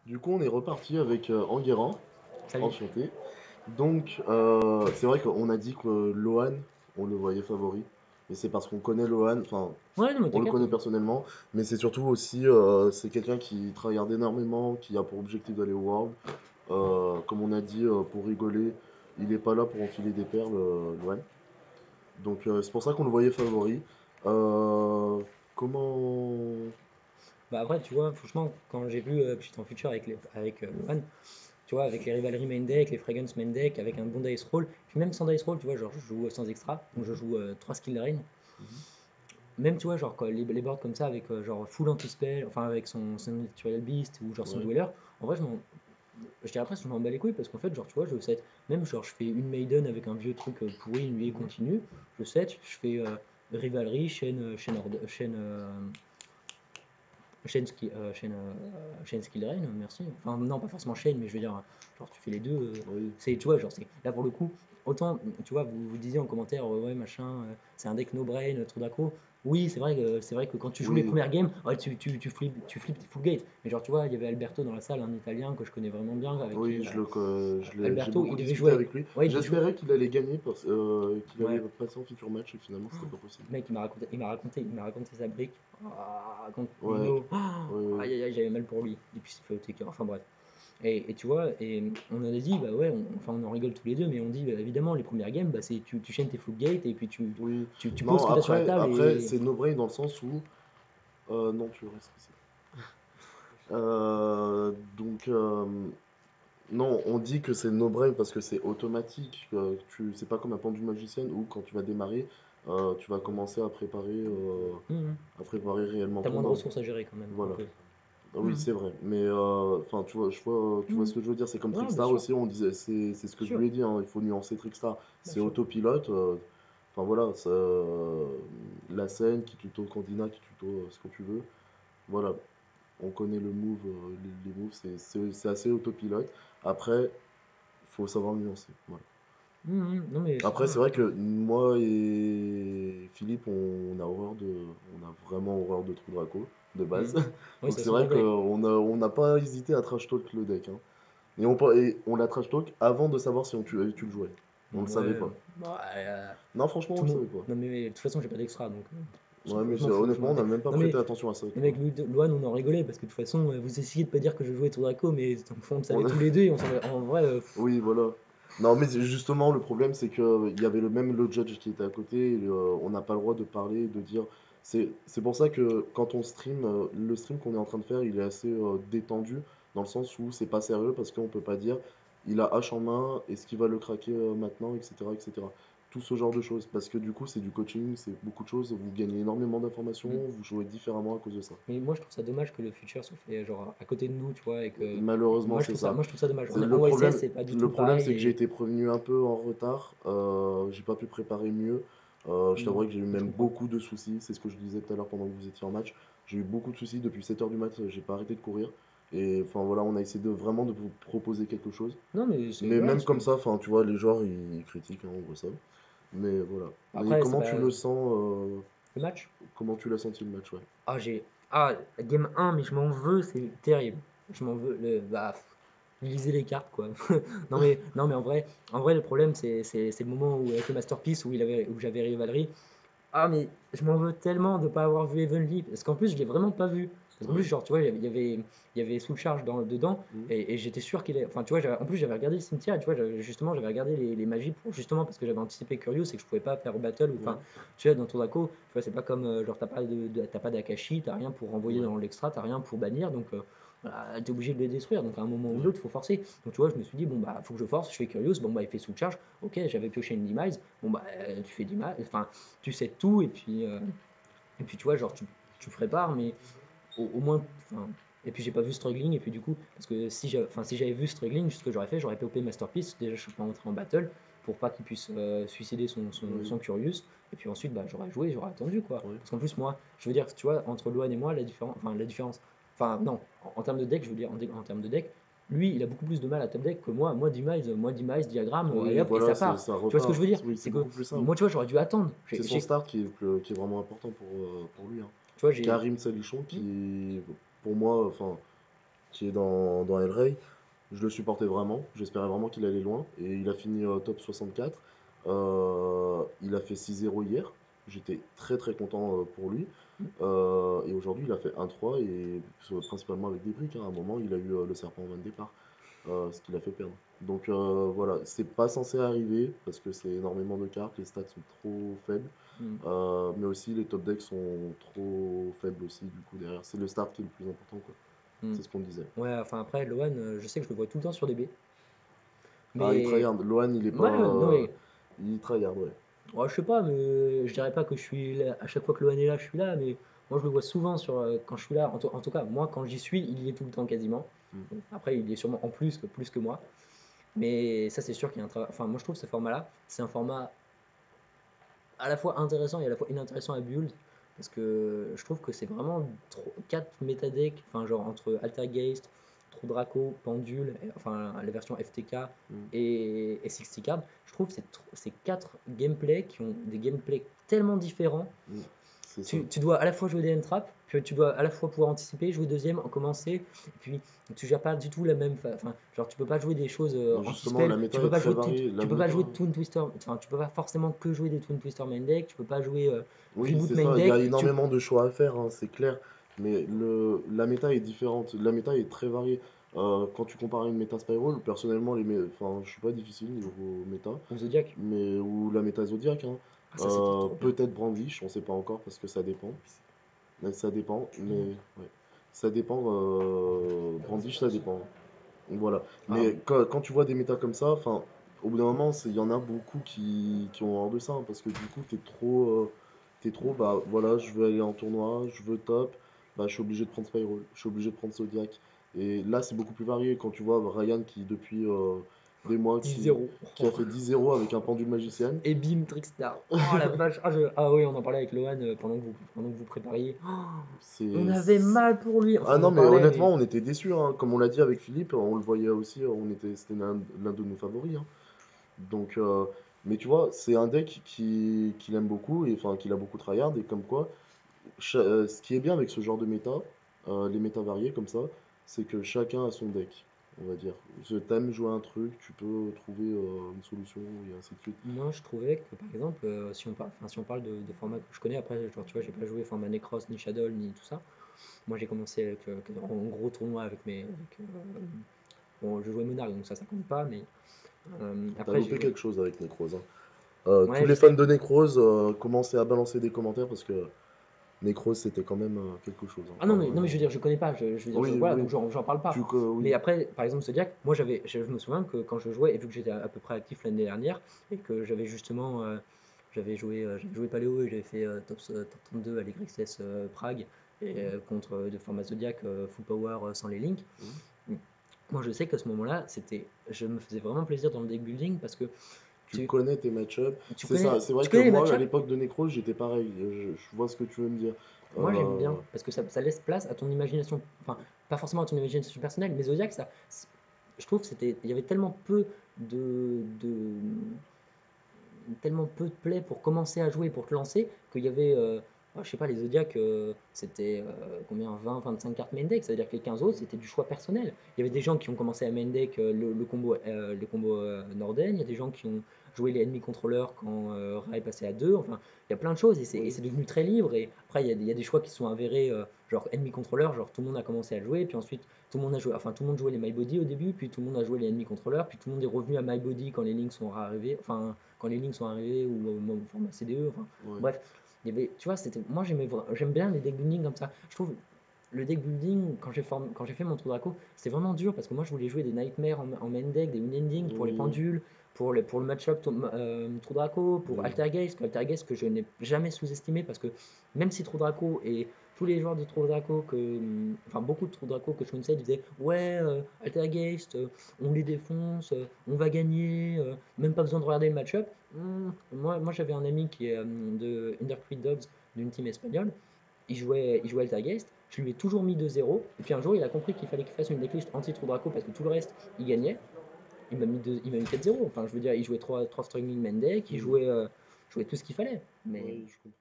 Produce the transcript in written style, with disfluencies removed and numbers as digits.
Du coup, on est reparti avec Enguerrand, Salut. enchanté. Donc, c'est vrai qu'on a dit que Lohan, on le voyait favori. Mais c'est parce qu'on connaît Lohan, enfin, Ouais, non, mais on le t'inquiète. connaît personnellement. Mais c'est surtout aussi, c'est quelqu'un qui travaille énormément, qui a pour objectif d'aller au World. Comme on a dit, pour rigoler, il n'est pas là pour enfiler des perles, Lohan. Donc, c'est pour ça qu'on le voyait favori. Euh, comment. Bah après, tu vois, franchement, quand j'ai vu Petit en Future avec Lohan, tu vois, avec les rivaleries main deck, les fragrance main deck, avec un bon dice roll, puis même sans dice roll, tu vois, genre je joue sans extra, donc je Mhm, joue 3 skill drain. mhm. Même, tu vois, genre quand les boards comme ça, avec genre full anti-spell, enfin avec son Natural Beast ou genre son Ouais. Dweller, en vrai, je dirais presque que je m'en bats les couilles parce qu'en fait, genre, tu vois, je set, même genre je fais une Maiden avec un vieux truc pourri, une nuée Mhm. continue, je set, je fais rivalerie, chaîne skill drain, merci. Enfin, non, pas forcément chaîne, mais je veux dire, genre, tu fais les deux. Oui. C'est, tu vois, genre, c'est, là pour le coup, autant, tu vois, vous disiez en commentaire, ouais, machin, c'est un deck no brain, trop d'accro. Oui, c'est vrai que quand tu joues les Oui. premières games, ouais, tu flippes full gate. Mais genre, tu vois, il y avait Alberto dans la salle, un Italien que je connais vraiment bien, avec Oui, qui j'ai Alberto, beaucoup il devait discuté jouer. avec lui. Ouais, il devait jouer. J'espérais qu'il allait gagner parce qu'il allait Ouais. passer en feature match et finalement c'était pas possible. Mec, il m'a raconté sa brique contre Ouais, Nino. ouais, Aïe aïe aïe, j'avais mal pour lui. Et puis il s'est fait au TK. Enfin bref. Et tu vois, et on a dit, bah ouais, enfin on en rigole tous les deux, mais on dit, bah, évidemment, les premières games, bah, c'est tu chaînes tes full gate et puis tu, oui. tu, tu poses Non, ce que tu as sur la table après et. c'est no brain dans le sens où non, tu restes ici. Donc non, on dit que c'est no brain parce que c'est automatique. C'est pas comme un pendule magicienne où quand tu vas démarrer, tu vas commencer Mhm. à préparer réellement T'as ton moins de board. ressources à gérer quand même, un Voilà. peu. Ah oui, Mhm. c'est vrai. Mais enfin, tu vois ce Mhm. que je veux dire. C'est comme Ouais, bien Trickstar sûr, aussi. On disait, c'est ce que bien je sûr, voulais dire, hein, il faut nuancer Trickstar. bien C'est sûr. autopilote. Enfin voilà, la scène qui tuto Candina, qui tuto ce que tu veux. Voilà, on connaît le move, les moves, c'est assez autopilote. Après, faut savoir nuancer. Voilà. Non mais c'est Après, vrai, c'est vrai que moi et Philippe, on a vraiment horreur de Trou Draco de base. Mhm. Oui, Donc ça c'est se voit vrai au deck. on n'a pas hésité à trash talk le deck, hein. Et on l'a trash talk avant de savoir si tu le jouais. On le savait Ouais, pas. bah, Non, franchement, on tout le le monde. savait pas. Non mais de toute façon, j'ai pas d'extra, donc Ouais, mais je m'en fous, je m'en honnêtement, on n'a étais. même pas Non mais prêté attention à ça, le tu vois. mec Loan, on en rigolait parce que de toute façon, vous essayez de pas dire que je jouais Tour Draco, mais au fond, on le savait On- tous les deux et en vrai, Oui, voilà. Non, mais justement, le problème, c'est que il y avait le judge qui était à côté, et, on n'a pas le droit de parler, de dire. C'est pour ça que quand on stream, le stream qu'on est en train de faire, il est assez détendu, dans le sens où c'est pas sérieux, parce qu'on peut pas dire il a H en main, est-ce qu'il va le craquer maintenant, etc., etc. Tout ce genre de choses, parce que du coup, c'est du coaching, c'est beaucoup de choses, vous gagnez énormément d'informations, hmm. vous jouez différemment à cause de ça. Mais moi je trouve ça dommage que le futur soit fait genre à côté de nous, tu vois, et que Malheureusement, moi je c'est trouve ça, ça. moi je trouve ça dommage. C'est En le YCS, problème, c'est pas du le tout problème, pareil c'est que j'ai et été prévenu un peu en retard. J'ai pas pu préparer mieux. Je non, t'avoue que j'ai eu je même comprends. beaucoup de soucis. C'est ce que je disais tout à l'heure pendant que vous étiez en match. J'ai eu beaucoup de soucis depuis 7 heures du match. J'ai pas arrêté de courir. Et enfin voilà, on a essayé de vraiment de vous proposer quelque chose. Non mais c'est Mais voilà, même comme ça, enfin tu vois, les joueurs ils critiquent, hein, on voit ça. Mais voilà. Mais après c'est comment pas tu le sens le match. comment tu l'as senti le match, ouais. Game 1, mais je m'en veux, c'est terrible. Je m'en veux lisez les cartes quoi. Non mais en vrai le problème c'est le moment où avec le masterpiece où j'avais Rivalry. Ah mais je m'en veux tellement de pas avoir vu Heavenly parce qu'en plus je l'ai vraiment pas vu. Parce qu'en plus Ouais. genre tu vois il y avait Soul Charge dedans Mhm. et j'étais sûr qu'il est enfin tu vois en plus j'avais regardé le cimetière et tu vois j'avais regardé les magies pour justement parce que j'avais anticipé Curious et que je pouvais pas faire au battle ou Ouais. enfin tu vois dans ton Dako tu vois c'est pas comme genre t'as pas d'Akashi, t'as rien pour renvoyer Ouais. dans l'extra, t'as rien pour bannir donc voilà, t'es obligé de les détruire donc à un moment ou Ouais. l'autre faut forcer. Donc tu vois je me suis dit bon bah faut que je force, je fais Curious, bon bah il fait Soul Charge, ok j'avais pioché une demise, bon bah tu fais demise, enfin tu sais tout et puis tu vois genre tu prépares mais au moins enfin et puis j'ai pas vu struggling et puis du coup parce que si j'avais vu struggling ce que j'aurais fait j'aurais POP masterpiece déjà je suis pas entré en battle pour pas qu'il puisse suicider son Oui. Curious et puis ensuite bah j'aurais joué j'aurais attendu quoi Ouais. parce qu'en plus moi je veux dire tu vois entre Loan et moi la différence enfin non en termes de deck je veux dire en termes de deck lui il a beaucoup plus de mal à top deck que moi, Demise, diagramme, et Oui, hop, et voilà, ça part. ça Tu vois ce que je repart. veux dire? Oui, c'est C'est que beaucoup plus simple. moi, tu vois, j'aurais dû attendre. C'est son start qui est vraiment important pour lui, hein. Tu vois, j'ai. Karim Salichon Hmm. qui, pour moi, enfin, qui est dans Hellray. Je le supportais vraiment, j'espérais vraiment qu'il allait loin. Et il a fini top 64. Il a fait 6-0 hier. J'étais très très content pour lui. Et aujourd'hui, il a fait 1-3 et principalement avec des briques, hein. À un moment, il a eu le serpent en main de départ, ce qui l'a fait perdre. Donc voilà, c'est pas censé arriver parce que c'est énormément de cartes, les stats sont trop faibles. Mm. Mais aussi les top decks sont trop faibles aussi du coup derrière. C'est le start qui est le plus important quoi. Mm. C'est ce qu'on disait. Ouais, enfin après, Loan, je sais que je le vois tout le temps sur DB. Ah, il Mais, tryhard. Loan, il est pas. ouais, non mais, Il tryhard, ouais. ouais, je sais pas, mais je dirais pas que je suis là, à chaque fois que Loan est là, je suis là, mais moi je le vois souvent quand je suis là. En tout cas, moi quand j'y suis, il y est tout le temps quasiment. Mm. Bon, après, il y est sûrement en plus que moi. Mais ça, c'est sûr qu'il y a un travail. Enfin, moi je trouve ce format-là, c'est un format à la fois intéressant et à la fois inintéressant à build. Parce que je trouve que c'est vraiment 4 métadecks, enfin genre entre Altergeist, True Draco, Pendule, enfin la version FTK Mm. et 60 Card. Je trouve que c'est 4 gameplays qui ont des gameplays tellement différents. Mm. C'est ça. Tu dois à la fois jouer des end-traps, puis tu dois à la fois pouvoir anticiper, jouer deuxième, commencer, et puis tu gères pas du tout la même. Enfin, genre tu peux pas jouer des choses Mais justement, anti-spell, la tu méta peux est pas très jouer tout, variée. La tu peux pas méta. jouer Twin Twister, enfin tu peux pas forcément que jouer des Twin Twister main deck, tu peux pas jouer Oui, Reboot c'est main ça. Il y a deck, énormément de choix à faire, hein, c'est clair. Mais la méta est différente. La méta est très variée. Quand tu compares à une méta Spyro, personnellement, enfin, je suis pas difficile niveau méta. ou Zodiac. Ou la méta Zodiac, hein. Ah ça c'était trop bien. Peut-être Brandish, on sait pas encore parce que ça dépend. Mais ça dépend, mais Mm. ouais. Ça dépend. Brandish, ça dépend. Voilà. Ah, Mais quand tu vois des méta comme ça, enfin, au bout d'un moment, il y en a beaucoup qui ont horreur de ça, hein, parce que du coup, t'es trop, bah voilà, je veux aller en tournoi, je veux top, bah je suis obligé de prendre Spyro, je suis obligé de prendre Zodiac. Et là, c'est beaucoup plus varié quand tu vois Ryan qui, depuis des mois, 10-0. qui a fait 10-0 avec un pendule magicienne. Et bim, Trickstar. Oh la vache. Ah oui, on en parlait avec Lohan pendant que vous prépariez. Oh, on C'est. avait mal pour lui. Enfin, Ah on non, en mais parlait, honnêtement, mais on était déçus, hein. Comme on l'a dit avec Philippe, on le voyait aussi, c'était l'un de nos favoris, hein. Donc, mais tu vois, c'est un deck qu'il aime beaucoup, et enfin qu'il a beaucoup tryhard, et comme quoi, ce qui est bien avec ce genre de méta, les méta variés comme ça, c'est que chacun a son deck, on va dire. Je t'aimes jouer un truc, tu peux trouver une solution, et ainsi de suite. moi je trouvais que par exemple, si on parle de formats que je connais, après, genre, tu vois, j'ai pas joué format Necros, ni Shadow, ni tout ça. Moi j'ai commencé avec en gros tournoi bon, je jouais Monarch, donc ça compte pas, mais T'as après j'ai loupé joué. quelque chose avec Necrose, hein. Tous Ouais, je les fans sais. de Necrose commençaient à balancer des commentaires parce que Necrose c'était quand même quelque chose, hein. Ah non, Enfin, mais vraiment. je veux dire, je connais pas, je veux dire, Oui, voilà, donc oui, j'en parle pas. oui. Mais après, par exemple, Zodiac, moi je me souviens que quand je jouais, et vu que j'étais à peu près actif l'année dernière, et que j'avais justement, j'avais joué Paléo et j'avais fait top 32 à l'YXS Prague, et contre de format Zodiac full power sans les links. Mhm. Mm. Moi je sais qu'à ce moment-là, je me faisais vraiment plaisir dans le deck building parce que Tu tu, connais tes match-ups. tu C'est ça, connais, c'est vrai tu que connais les moi, à match-ups. l'époque de Necro, j'étais pareil. Je vois ce que tu veux me dire. Moi j'aime Euh, bien parce que ça laisse place à ton imagination, enfin pas forcément à ton imagination personnelle, mais Zodiac, je trouve que il y avait de, tellement peu de play pour commencer à jouer, pour te lancer, qu'il y avait, je sais pas, les Zodiac, c'était combien, 20-25 cartes main deck, ça veut dire que les 15 autres, c'était du choix personnel. Il y avait des gens qui ont commencé à main deck le combo Norden, il y a des gens qui ont joué les ennemis contrôleurs quand Ra est passé à 2, enfin, il y a plein de choses, et oui. c'est devenu très libre, et après, il y a des choix qui sont avérés, genre ennemi contrôleur, genre tout le monde a commencé à le jouer, puis ensuite, tout le monde a joué, enfin, tout le monde jouait les My Body au début, puis tout le monde a joué les ennemis contrôleurs, puis tout le monde est revenu à My Body quand les links sont arrivés, enfin, quand les lignes sont arrivées ou au format CDE. Enfin, Ouais. bref, tu vois, moi j'aime bien les deck building comme ça. Je trouve le deck building, quand j'ai fait mon trou Draco, c'était vraiment dur parce que moi je voulais jouer des Nightmares en main deck, des Unending pour les Oui, pendules, pour le match-up Trou Draco, pour oui. Altergeist que je n'ai jamais sous-estimé parce que même si Trou Draco et tous les joueurs de Trou Draco enfin beaucoup de Trou Draco que je connaissais disaient ouais, Altergeist, on les défonce, on va gagner, même pas besoin de regarder le match-up. Moi j'avais un ami qui est de Undercreed Dogs d'une team espagnole, il jouait Altergeist, je lui ai toujours mis 2-0, et puis un jour il a compris qu'il fallait qu'il fasse une decklist anti-trou Draco parce que tout le reste il gagnait, il m'a mis 4-0, enfin je veux dire il jouait 3 streaming main deck, il Mhm. jouait tout ce qu'il fallait, mais Oui, je comprends.